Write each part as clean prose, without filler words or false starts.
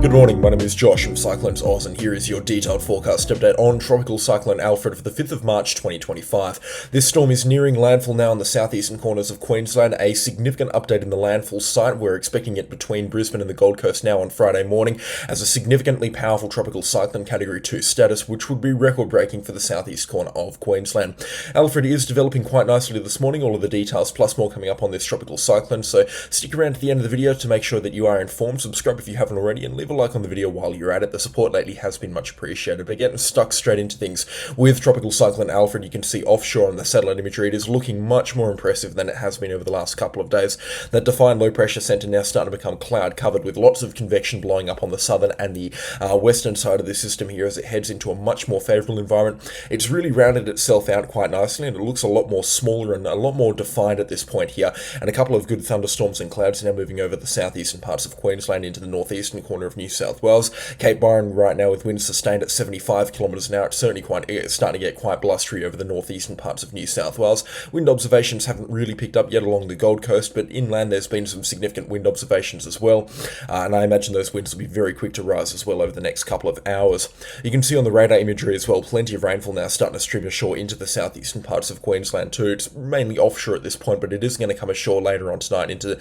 Good morning, my name is Josh from CyclonesOZ, and here is your detailed forecast update on Tropical Cyclone Alfred for the 5th of March 2025. This storm is nearing landfall now in the southeastern corners of Queensland. A significant update in the landfall site. We're expecting it between Brisbane and the Gold Coast now on Friday morning as a significantly powerful tropical cyclone Category 2 status, which would be record-breaking for the southeast corner of Queensland. Alfred is developing quite nicely this morning, all of the details plus more coming up on this tropical cyclone, so stick around to the end of the video to make sure that you are informed. Subscribe if you haven't already, and leave a like on the video while you're at it. The support lately has been much appreciated. But getting stuck straight into things with Tropical Cyclone Alfred, you can see offshore on the satellite imagery, it is looking much more impressive than it has been over the last couple of days. That defined low pressure centre now starting to become cloud covered with lots of convection blowing up on the southern and the western side of the system here as it heads into a much more favourable environment. It's really rounded itself out quite nicely, and it looks a lot more smaller and a lot more defined at this point here. And a couple of good thunderstorms and clouds now moving over the southeastern parts of Queensland into the northeastern corner of New South Wales. Cape Byron right now with winds sustained at 75 kilometres an hour. It's certainly starting to get quite blustery over the northeastern parts of New South Wales. Wind observations haven't really picked up yet along the Gold Coast, but inland there's been some significant wind observations as well. And I imagine those winds will be very quick to rise as well over the next couple of hours. You can see on the radar imagery as well, plenty of rainfall now starting to stream ashore into the southeastern parts of Queensland too. It's mainly offshore at this point, but it is going to come ashore later on tonight into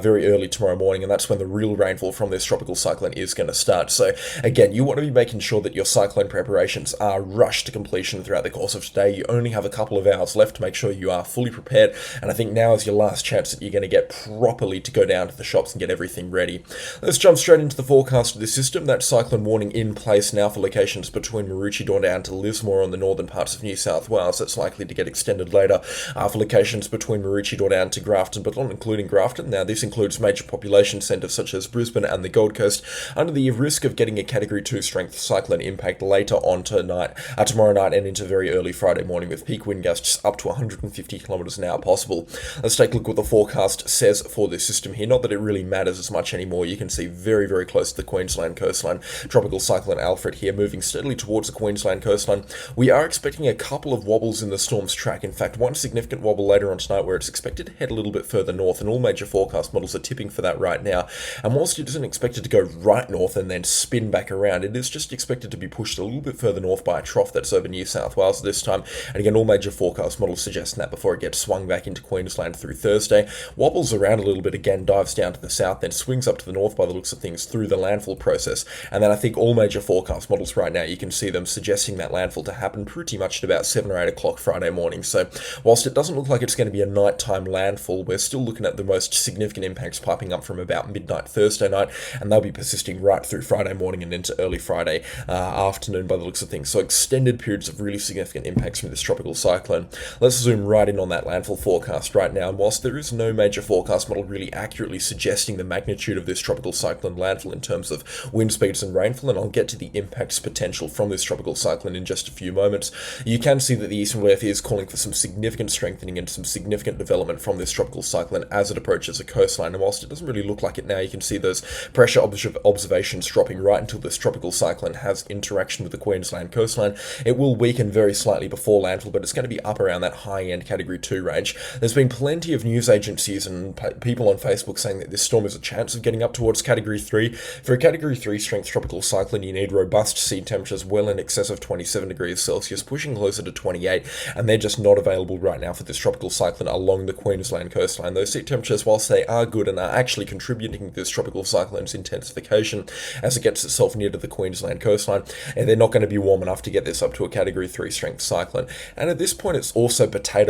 very early tomorrow morning, and that's when the real rainfall from this tropical cyclone is going to start. So again, you want to be making sure that your cyclone preparations are rushed to completion throughout the course of today. You only have a couple of hours left to make sure you are fully prepared, and I think now is your last chance that you're going to get properly to go down to the shops and get everything ready. Let's jump straight into the forecast of the system. That cyclone warning in place now for locations between Maroochydore down to Lismore on the northern parts of New South Wales. That's likely to get extended later for locations between Maroochydore down to Grafton, but not including Grafton. Now this includes major population centres such as Brisbane and the Gold Coast, under the risk of getting a Category 2 strength cyclone impact later on tomorrow night and into very early Friday morning, with peak wind gusts up to 150 kilometres an hour possible. Let's take a look what the forecast says for this system here. Not that it really matters as much anymore. You can see very, very close to the Queensland coastline. Tropical Cyclone Alfred here moving steadily towards the Queensland coastline. We are expecting a couple of wobbles in the storm's track. In fact, one significant wobble later on tonight where it's expected to head a little bit further north, and all major forecast models are tipping for that right now. And whilst it isn't expected to go right north and then spin back around, it is just expected to be pushed a little bit further north by a trough that's over New South Wales this time. And again, all major forecast models suggesting that before it gets swung back into Queensland through Thursday. Wobbles around a little bit again, dives down to the south, then swings up to the north by the looks of things through the landfall process. And then I think all major forecast models right now, you can see them suggesting that landfall to happen pretty much at about 7 or 8 o'clock Friday morning. So whilst it doesn't look like it's going to be a nighttime landfall, we're still looking at the most significant impacts piping up from about midnight Thursday night, and they'll be persisting right through Friday morning and into early Friday afternoon by the looks of things. So extended periods of really significant impacts from this tropical cyclone. Let's zoom right in on that landfall forecast right now. And whilst there is no major forecast model really accurately suggesting the magnitude of this tropical cyclone landfall in terms of wind speeds and rainfall, and I'll get to the impacts potential from this tropical cyclone in just a few moments, you can see that the eastern WF is calling for some significant strengthening and some significant development from this tropical cyclone as it approaches the coastline. And whilst it doesn't really look like it now, you can see those pressure observations dropping right until this tropical cyclone has interaction with the Queensland coastline. It will weaken very slightly before landfall, but it's going to be up around that high-end Category 2 range. There's been plenty of news agencies and people on Facebook saying that this storm has a chance of getting up towards Category 3. For a Category 3 strength tropical cyclone, you need robust sea temperatures well in excess of 27 degrees Celsius, pushing closer to 28, and they're just not available right now for this tropical cyclone along the Queensland coastline. Those sea temperatures, whilst they are good and are actually contributing to this tropical cyclone's intensification as it gets itself near to the Queensland coastline, and they're not going to be warm enough to get this up to a Category 3 strength cyclone. And at this point, it's also potato.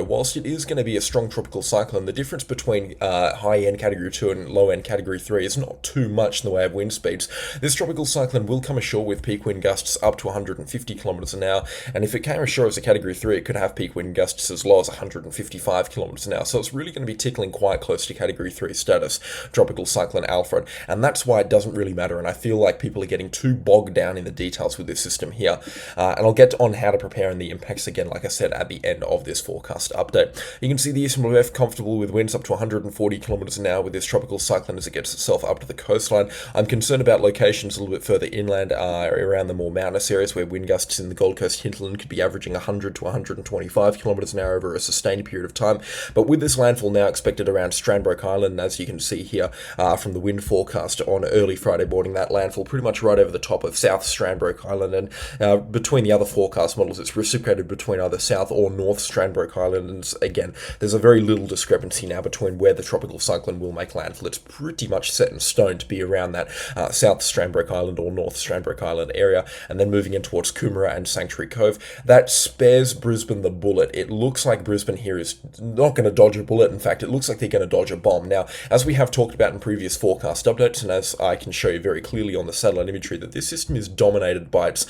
Whilst it is going to be a strong tropical cyclone, the difference between high-end Category 2 and low-end Category 3 is not too much in the way of wind speeds. This tropical cyclone will come ashore with peak wind gusts up to 150 kilometres an hour, and if it came ashore as a Category 3, it could have peak wind gusts as low as 155 kilometres an hour. So it's really going to be tickling quite close to Category 3 status, Tropical Cyclone Alfred, and that's why it doesn't really matter. And I feel like people are getting too bogged down in the details with this system here. And I'll get on how to prepare and the impacts again, like I said, at the end of this forecast update. You can see the eastern WF comfortable with winds up to 140 kilometres an hour with this tropical cyclone as it gets itself up to the coastline. I'm concerned about locations a little bit further inland around the more mountainous areas where wind gusts in the Gold Coast hinterland could be averaging 100 to 125 kilometres an hour over a sustained period of time. But with this landfall now expected around Strandbroke Island, as you can see here from the wind forecast on early Friday morning, that landfall pretty much right over the top of South Strandbroke Island, and between the other forecast models, it's reciprocated between either South or North Strandbroke Island, and again, there's a very little discrepancy now between where the tropical cyclone will make landfall. It's pretty much set in stone to be around that South Strandbroke Island or North Strandbroke Island area, and then moving in towards Coomera and Sanctuary Cove. That spares Brisbane the bullet. It looks like Brisbane here is not going to dodge a bullet. In fact, it looks like they're going to dodge a bomb. Now, as we have talked about in previous forecast updates, and as I can show you very clearly on the satellite imagery, that this system is dominated by its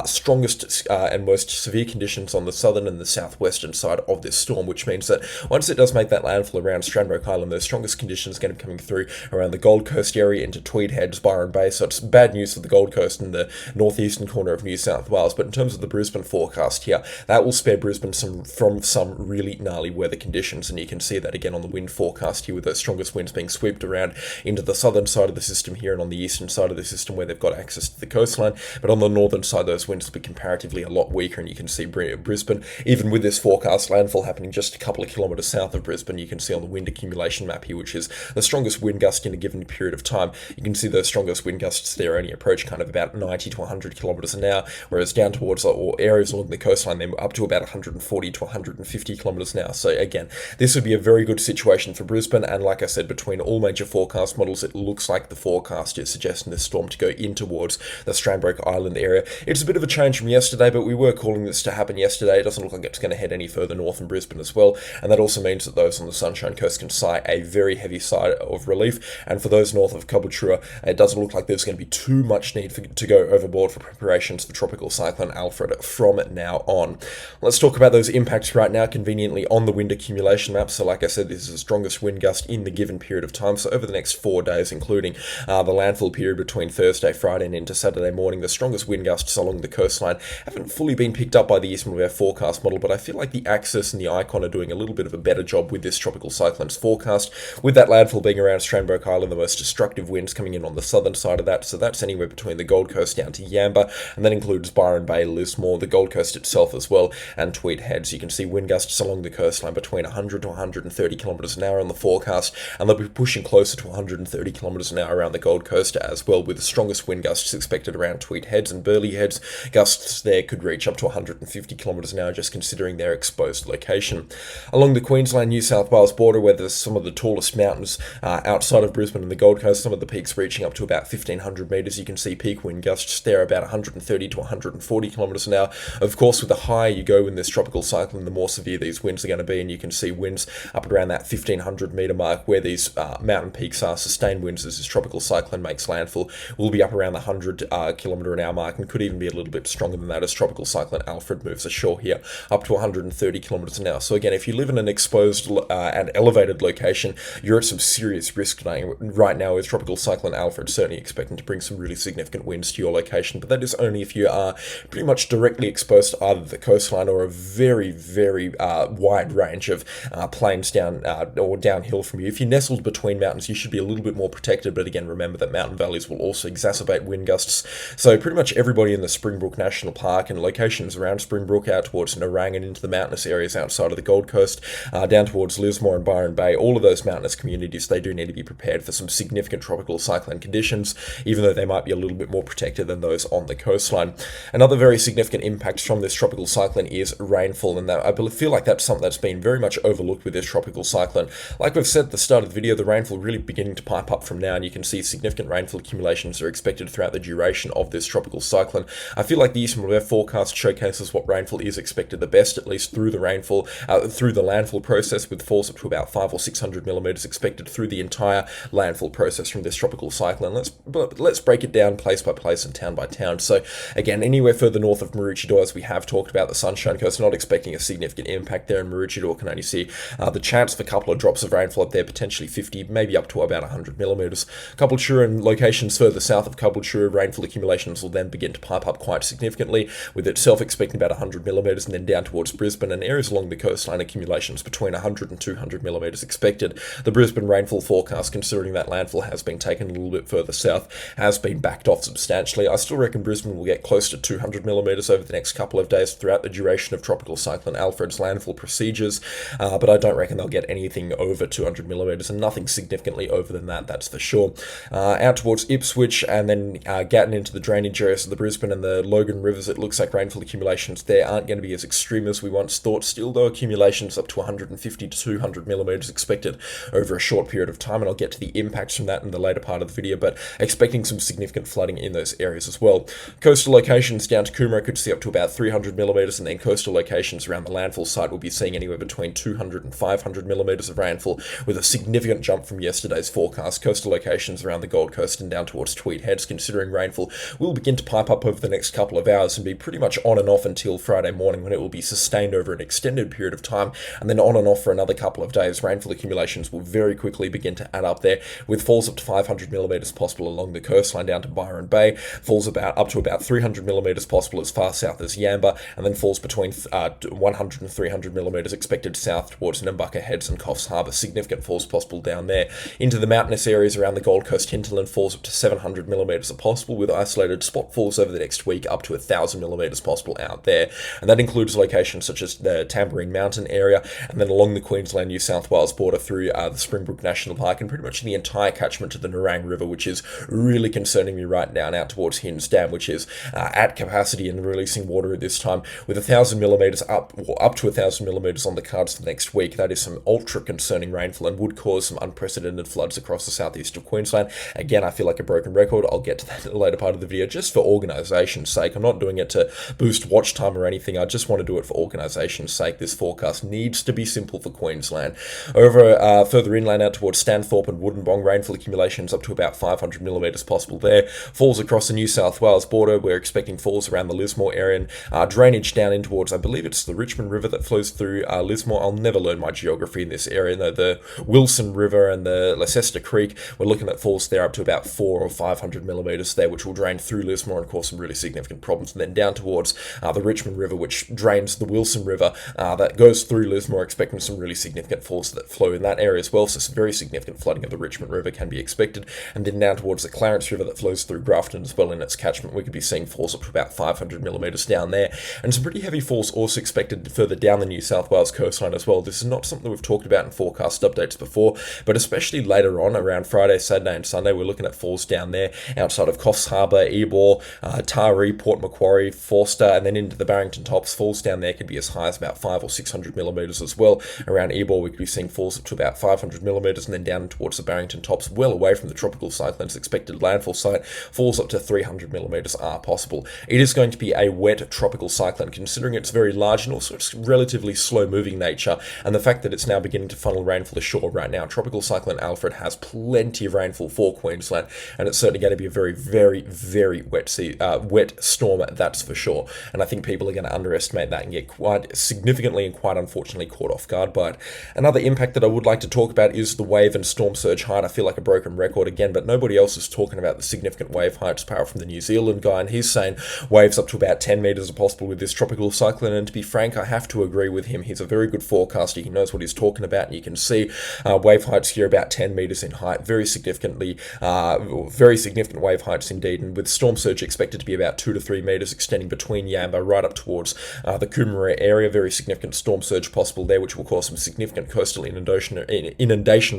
strongest and most severe conditions on the southern and the southwestern side of this storm, which means that once it does make that landfall around Strandbroke Island, those strongest conditions are going to be coming through around the Gold Coast area into Tweed Heads, Byron Bay. So it's bad news for the Gold Coast and the northeastern corner of New South Wales. But in terms of the Brisbane forecast here, that will spare Brisbane from some really gnarly weather conditions, and you can see that again on the wind forecast here, with those strongest winds being swept around into the southern side of the system here and on the eastern side of the system where they've got access to the coastline. But on the northern side, those winds will be comparatively a lot weaker, and you can see Brisbane, even with this forecast landfall happening just a couple of kilometres south of Brisbane, you can see on the wind accumulation map here, which is the strongest wind gust in a given period of time, you can see those strongest wind gusts there only approach kind of about 90 to 100 kilometres an hour, whereas down towards or areas along the coastline, they're up to about 140 to 150 kilometres an hour. So again, this would be a very good situation for Brisbane, and like I said, between all major forecast models, it looks like the forecast is suggesting this storm to go in towards the Strandbroke Island area. It's a bit of a change from yesterday, but we were calling this to happen yesterday. It doesn't look like it's going to head any further north in Brisbane as well, and that also means that those on the Sunshine Coast can sigh a very heavy sigh of relief, and for those north of Caboolture, it doesn't look like there's going to be too much need to go overboard for preparations for Tropical Cyclone Alfred from now on. Let's talk about those impacts right now, conveniently on the wind accumulation map. So like I said, this is the strongest wind gust in the given period of time. So over the next 4 days, including the landfall period between Thursday, Friday and into Saturday morning, the strongest wind gusts along the coastline haven't fully been picked up by the Eastern Weather forecast model, but I feel like the Axis and the Icon are doing a little bit of a better job with this tropical cyclone's forecast, with that landfall being around Strandbroke Island, the most destructive winds coming in on the southern side of that. So that's anywhere between the Gold Coast down to Yamba, and that includes Byron Bay, Lismore, the Gold Coast itself as well, and Tweed Heads. You can see wind gusts along the coastline between 100 to 130 kilometres an hour on the forecast, and they'll be pushing closer to 130 kilometres an hour around the Gold Coast as well, with the strongest wind gusts expected around Tweed Heads and Burleigh Heads. Gusts there could reach up to 150 kilometres an hour, just considering their exposed location. Along the Queensland-New South Wales border, where there's some of the tallest mountains outside of Brisbane and the Gold Coast, some of the peaks reaching up to about 1,500 metres, you can see peak wind gusts there about 130 to 140 kilometres an hour. Of course, with the higher you go in this tropical cyclone, the more severe these winds are going to be, and you can see winds up at around that 1,500 metre mark where these mountain peaks are. Sustained winds as this tropical cyclone makes landfall will be up around the 100 kilometre an hour mark, and could even be a little bit stronger than that as Tropical Cyclone Alfred moves ashore here up to 130 kilometres an hour. So again, if you live in an exposed and elevated location, you're at some serious risk right now, with Tropical Cyclone Alfred certainly expecting to bring some really significant winds to your location, but that is only if you are pretty much directly exposed to either the coastline or a very, very wide range of plains down or downhill from you. If you're nestled between mountains, you should be a little bit more protected, but again, remember that mountain valleys will also exacerbate wind gusts. So pretty much everybody in the Springbrook National Park and locations around Springbrook out towards Narang and into the mountainous areas outside of the Gold Coast, down towards Lismore and Byron Bay, all of those mountainous communities, they do need to be prepared for some significant tropical cyclone conditions, even though they might be a little bit more protected than those on the coastline. Another very significant impact from this tropical cyclone is rainfall, and I feel like that's something that's been very much overlooked with this tropical cyclone. Like we've said at the start of the video, the rainfall really beginning to pipe up from now, and you can see significant rainfall accumulations are expected throughout the duration of this tropical cyclone. I feel like the Eastern Weather forecast showcases what rainfall is expected the best, at least through the rainfall, through the landfall process, with falls up to about 500 or 600 millimeters expected through the entire landfall process from this tropical cyclone. Let's break it down place by place and town by town. So again, anywhere further north of Maroochydore, as we have talked about, the Sunshine Coast, not expecting a significant impact there, and Maroochydore can only see the chance of a couple of drops of rainfall up there, potentially 50, maybe up to about 100 millimeters. Caboolture and locations further south of Caboolture, rainfall accumulations will then begin to pipe up quite significantly, with itself expecting about 100 millimeters, and then down towards Brisbane and areas along the coastline, accumulations between 100 and 200 millimeters expected. The Brisbane rainfall forecast, considering that landfall has been taken a little bit further south, has been backed off substantially. I still reckon Brisbane will get close to 200 millimeters over the next couple of days throughout the duration of Tropical Cyclone Alfred's landfall procedures, but I don't reckon they'll get anything over 200 millimeters, and nothing significantly over than that, that's for sure. out towards Ipswich, and then getting into the drainage areas of the Brisbane and the Logan rivers, it looks like rainfall accumulations there aren't going to be as extreme as we once thought. Still, though, accumulations up to 150 to 200 millimetres expected over a short period of time, and I'll get to the impacts from that in the later part of the video, but expecting some significant flooding in those areas as well. Coastal locations down to Coomera could see up to about 300 millimetres, and then coastal locations around the landfall site will be seeing anywhere between 200 and 500 millimetres of rainfall, with a significant jump from yesterday's forecast. Coastal locations around the Gold Coast and down towards Tweed Heads, considering rainfall will begin to pipe up over the next couple of hours and be pretty much on and off until Friday morning, when it will be sustained over an extended period of time, and then on and off for another couple of days. Rainfall accumulations will very quickly begin to add up there, with falls up to 500 millimetres possible along the coastline down to Byron Bay, falls up to about 300 millimetres possible as far south as Yamba, and then falls between 100 and 300 millimetres expected south towards Nambucca Heads and Coffs Harbour. Significant falls possible down there. Into the mountainous areas around the Gold Coast hinterland, falls up to 700 millimetres are possible, with isolated spot falls over the next week up to 1,000 millimetres possible out there, and that includes locations such as the Tamborine Mountain area, and then along the Queensland-New South Wales border through the Strandbroke National Park, and pretty much the entire catchment to the Nerang River, which is really concerning me right now, out towards Hinds Dam, which is at capacity and releasing water at this time, with 1,000 millimetres up to 1,000 millimetres on the cards for the next week. That is some ultra concerning rainfall and would cause some unprecedented floods across the southeast of Queensland. Again, I feel like a broken record. I'll get to that in the later part of the video, just for organisation's sake. I'm not doing it to boost watch time or anything. I just want to do it for organisation's sake. This forecast needs to be simple for Queensland. Over further inland out towards Stanthorpe and Wollongong, rainfall accumulations up to about 500 millimetres possible there. Falls across the New South Wales border. We're expecting falls around the Lismore area, and drainage down in towards, I believe it's the Richmond River that flows through Lismore. I'll never learn my geography in this area. No, the Wilson River and the Leicester Creek, we're looking at falls there up to about 400 or 500 millimetres there, which will drain through Lismore and cause some really significant problems. And then down towards the Richmond River, which drains the Wilson River, that goes through Lismore, expecting some really significant falls that flow in that area as well. So some very significant flooding of the Richmond River can be expected. And then down towards the Clarence River that flows through Grafton as well in its catchment, we could be seeing falls up to about 500 millimetres down there. And some pretty heavy falls also expected further down the New South Wales coastline as well. This is not something we've talked about in forecast updates before, but especially later on around Friday, Saturday and Sunday, we're looking at falls down there outside of Coffs Harbour, Ebor, Taree, Port Macquarie, Forster, and then into the Barrington Tops. Falls down there could be as high as about 500 or 600 millimetres as well. Around Ebor, we could be seeing falls up to about 500 millimetres, and then down towards the Barrington Tops, well away from the tropical cyclone's expected landfall site, falls up to 300 millimetres are possible. It is going to be a wet tropical cyclone, considering it's very large and also its relatively slow-moving nature, and the fact that it's now beginning to funnel rainfall ashore right now. Tropical Cyclone Alfred has plenty of rainfall for Queensland, and it's certainly going to be a very, very, very wet storm, that's for sure. And I think people are going to underestimate that and get quite significantly and quite unfortunately caught off guard by it. Another impact that I would like to talk about is the wave and storm surge height. I feel like a broken record again, but nobody else is talking about the significant wave heights, apart from the New Zealand guy, and he's saying waves up to about 10 metres are possible with this tropical cyclone. And to be frank, I have to agree with him. He's a very good forecaster. He knows what he's talking about, and you can see wave heights here about 10 metres in height, very significant wave heights indeed, and with storm surge expected to be about 2 to 3 metres extending between Yamba right up towards the Coomera area. Very significant storm surge possible there, which will cause some significant coastal inundation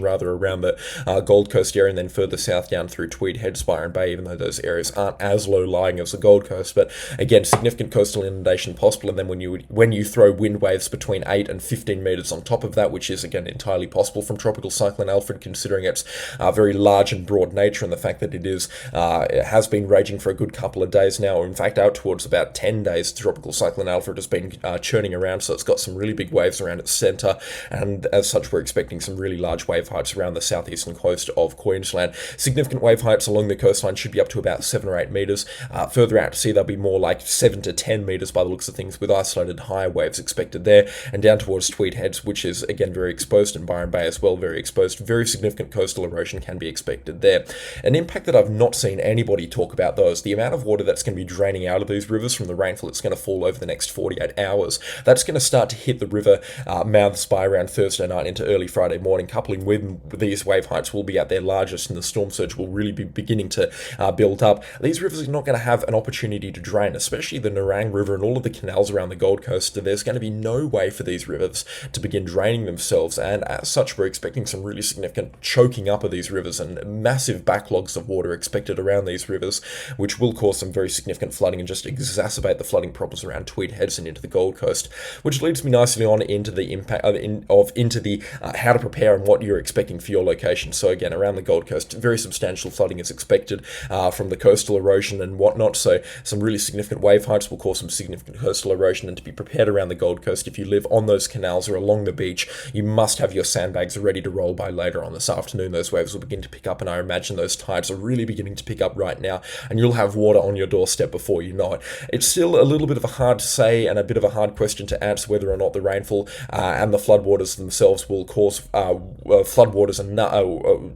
around the Gold Coast area, and then further south down through Tweed Heads, Byron Bay, even though those areas aren't as low lying as the Gold Coast. But again, significant coastal inundation possible, and then when you throw wind waves between 8 and 15 metres on top of that, which is again entirely possible from Tropical Cyclone Alfred, considering its very large and broad nature and the fact that it has been raging for a good couple of days now, or in fact out towards about 10 days. Tropical Cyclone Alfred has been churning around, so it's got some really big waves around its centre, and as such we're expecting some really large wave heights around the southeastern coast of Queensland. Significant wave heights along the coastline should be up to about 7 or 8 metres. Further out to sea they'll be more like 7 to 10 metres by the looks of things, with isolated higher waves expected there, and down towards Tweed Heads, which is again very exposed, and Byron Bay as well very exposed. Very significant coastal erosion can be expected there. An impact that I've not seen anybody talk about though is the amount of water that's going to be draining out of these rivers from the rainfall that's going to fall over the next 48 hours. That's going to start to hit the river mouths by around Thursday night into early Friday morning. Coupling with these wave heights will be at their largest, and the storm surge will really be beginning to build up. These rivers are not going to have an opportunity to drain, especially the Nerang River and all of the canals around the Gold Coast. There's going to be no way for these rivers to begin draining themselves, and as such we're expecting some really significant choking up of these rivers and massive backlogs of water expected around these rivers, which will cause some very significant flooding and just exacerbate the flooding problems around Tweed Heads and into the Gold Coast, which leads me nicely on into the impact how to prepare and what you're expecting for your location. So again, around the Gold Coast, very substantial flooding is expected from the coastal erosion and whatnot. So some really significant wave heights will cause some significant coastal erosion, and to be prepared around the Gold Coast, if you live on those canals or along the beach, you must have your sandbags ready to roll by later on this afternoon. Those waves will begin to pick up, and I imagine those tides are really beginning to pick up right now, and you'll have water on your doorstep before you know it. It's still a little bit of a hard to say and a bit of a hard question to answer whether or not the rainfall and the floodwaters themselves will cause floodwaters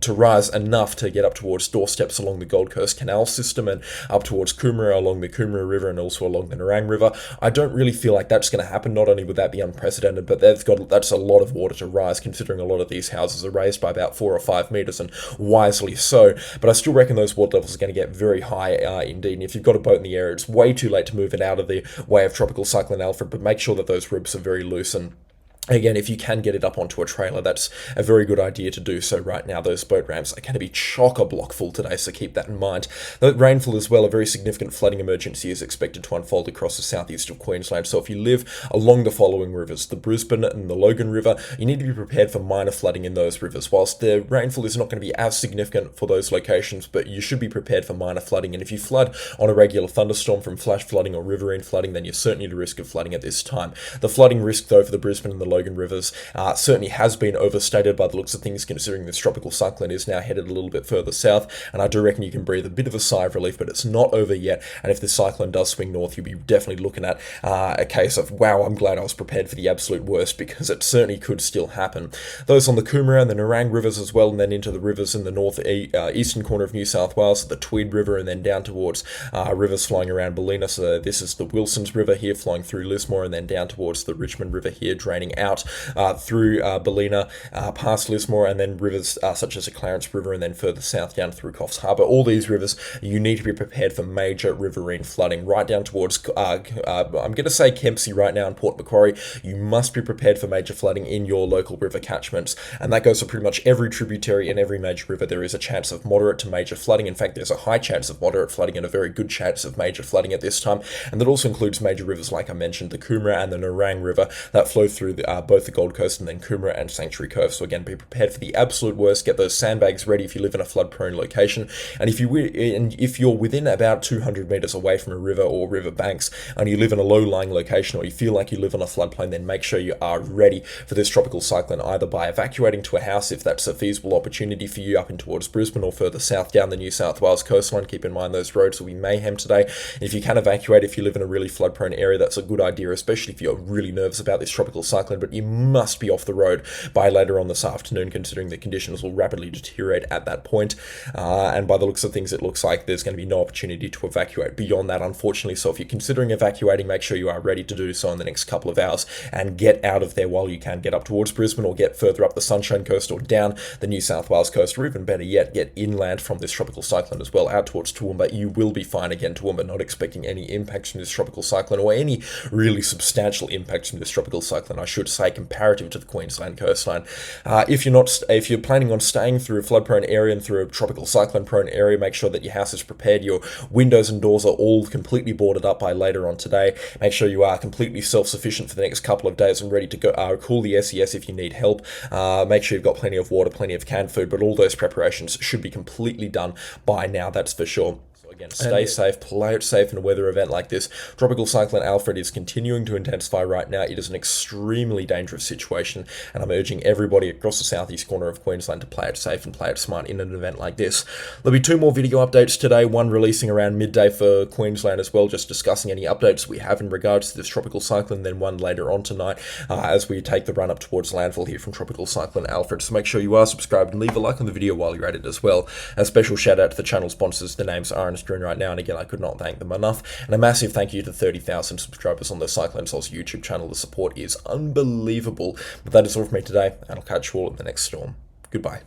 to rise enough to get up towards doorsteps along the Gold Coast Canal system and up towards Coomera, along the Coomera River and also along the Nerang River. I don't really feel like that's going to happen. Not only would that be unprecedented, but that's a lot of water to rise, considering a lot of these houses are raised by about 4 or 5 meters, and wisely so. But I still reckon those water levels are going to get very high indeed. And if you've got a boat in the area, it's way too late to move it out of the way of Tropical Cyclone Alfred, but make sure that those ribs are very loose. And again, if you can get it up onto a trailer, that's a very good idea to do so right now. Those boat ramps are going to be chock-a-block full today, so keep that in mind. The rainfall as well, a very significant flooding emergency is expected to unfold across the southeast of Queensland. So if you live along the following rivers, the Brisbane and the Logan River, you need to be prepared for minor flooding in those rivers. Whilst the rainfall is not going to be as significant for those locations, but you should be prepared for minor flooding. And if you flood on a regular thunderstorm from flash flooding or riverine flooding, then you're certainly at risk of flooding at this time. The flooding risk, though, for the Brisbane and the Logan rivers certainly has been overstated by the looks of things, considering this tropical cyclone is now headed a little bit further south, and I do reckon you can breathe a bit of a sigh of relief, but it's not over yet. And if the cyclone does swing north, you'll be definitely looking at a case of, wow, I'm glad I was prepared for the absolute worst, because it certainly could still happen. Those on the Coomera and the Nerang rivers as well, and then into the rivers in the north eastern corner of New South Wales, the Tweed River, and then down towards rivers flowing around Ballina. So this is the Wilson's River here flowing through Lismore, and then down towards the Richmond River here draining out through Ballina, past Lismore, and then rivers such as the Clarence River, and then further south down through Coffs Harbour. All these rivers, you need to be prepared for major riverine flooding. Right down towards, I'm going to say Kempsey right now in Port Macquarie, you must be prepared for major flooding in your local river catchments, and that goes for pretty much every tributary and every major river. There is a chance of moderate to major flooding. In fact, there's a high chance of moderate flooding and a very good chance of major flooding at this time, and that also includes major rivers like I mentioned, the Coomera and the Nerang River, that flow through both the Gold Coast and then Coomera and Sanctuary Cove. So again, be prepared for the absolute worst. Get those sandbags ready if you live in a flood-prone location, and if you're within about 200 meters away from a river or river banks, and you live in a low-lying location, or you feel like you live on a floodplain, then make sure you are ready for this tropical cyclone, either by evacuating to a house if that's a feasible opportunity for you up in towards Brisbane, or further south down the New South Wales coastline. Keep in mind those roads will be mayhem today. If you can evacuate if you live in a really flood-prone area, that's a good idea, especially if you're really nervous about this tropical cyclone, but you must be off the road by later on this afternoon, considering the conditions will rapidly deteriorate at that point. And by the looks of things, it looks like there's going to be no opportunity to evacuate beyond that, unfortunately. So if you're considering evacuating, make sure you are ready to do so in the next couple of hours and get out of there while you can. Get up towards Brisbane, or get further up the Sunshine Coast, or down the New South Wales coast, or even better yet, get inland from this tropical cyclone as well, out towards Toowoomba. You will be fine again. Toowoomba, not expecting any impacts from this tropical cyclone, or any really substantial impacts from this tropical cyclone, I should say, comparative to the Queensland coastline. If you're planning on staying through a flood-prone area and through a tropical cyclone-prone area, make sure that your house is prepared. Your windows and doors are all completely boarded up by later on today. Make sure you are completely self-sufficient for the next couple of days and ready to go. Call the SES if you need help. Make sure you've got plenty of water, plenty of canned food, but all those preparations should be completely done by now, that's for sure. Again, stay safe, play it safe in a weather event like this. Tropical Cyclone Alfred is continuing to intensify right now. It is an extremely dangerous situation, and I'm urging everybody across the southeast corner of Queensland to play it safe and play it smart in an event like this. There'll be 2 more video updates today, one releasing around midday for Queensland as well, just discussing any updates we have in regards to this tropical cyclone, then one later on tonight as we take the run up towards landfall here from Tropical Cyclone Alfred. So make sure you are subscribed and leave a like on the video while you're at it as well. A special shout out to the channel sponsors. The names are on screen right now, and again, I could not thank them enough. And a massive thank you to 30,000 subscribers on the CyclonesOZ YouTube channel. The support is unbelievable. But that is all from me today, and I'll catch you all in the next storm. Goodbye.